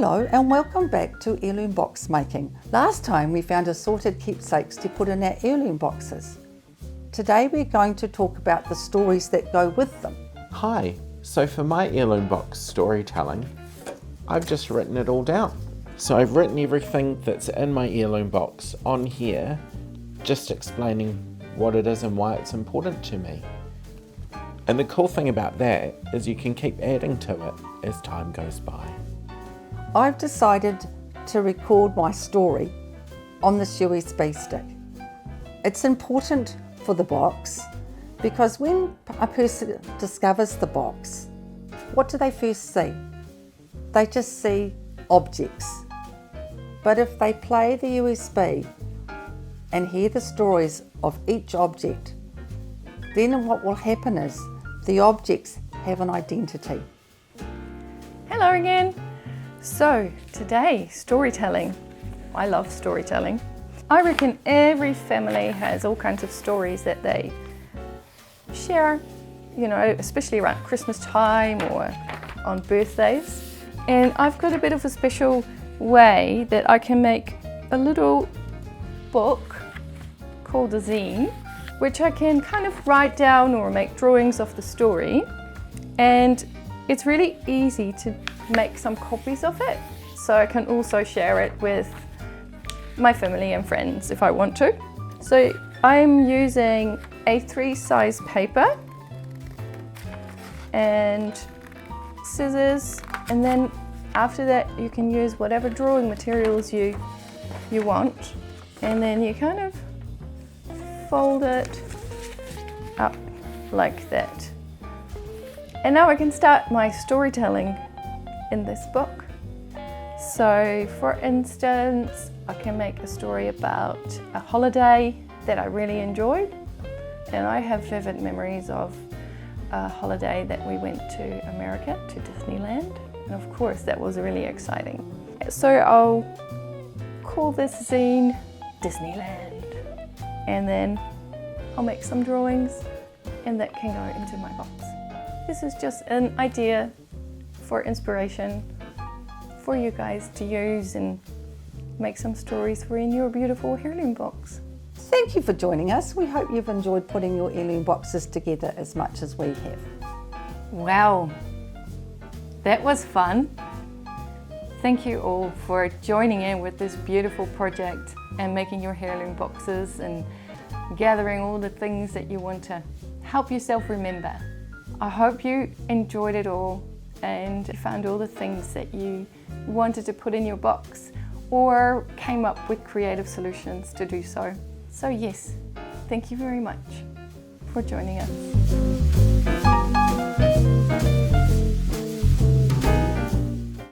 Hello and welcome back to Heirloom Box Making. Last time we found assorted keepsakes to put in our heirloom boxes. Today we're going to talk about the stories that go with them. Hi, so for my heirloom box storytelling, I've just written it all down. So I've written everything that's in my heirloom box on here, just explaining what it is and why it's important to me. And the cool thing about that is you can keep adding to it as time goes by. I've decided to record my story on this USB stick. It's important for the box because when a person discovers the box, what do they first see? They just see objects. But if they play the USB and hear the stories of each object, then what will happen is the objects have an identity. Hello again. So today, storytelling. I love storytelling. I reckon every family has all kinds of stories that they share, especially around Christmas time or on birthdays. And I've got a bit of a special way that I can make a little book called a zine, which I can kind of write down or make drawings of the story. And it's really easy to make some copies of it, so I can also share it with my family and friends if I want to. So I'm using A3 size paper and scissors, and then after that you can use whatever drawing materials you want, and then you kind of fold it up like that. And now I can start my storytelling in this book. So for instance, I can make a story about a holiday that I really enjoyed. And I have vivid memories of a holiday that we went to America, to Disneyland. And of course, that was really exciting. So I'll call this zine Disneyland. And then I'll make some drawings and that can go into my box. This is just an idea for inspiration for you guys to use and make some stories for in your beautiful heirloom box. Thank you for joining us. We hope you've enjoyed putting your heirloom boxes together as much as we have. Wow, that was fun. Thank you all for joining in with this beautiful project and making your heirloom boxes and gathering all the things that you want to help yourself remember. I hope you enjoyed it all and found all the things that you wanted to put in your box or came up with creative solutions to do so. So yes, thank you very much for joining us.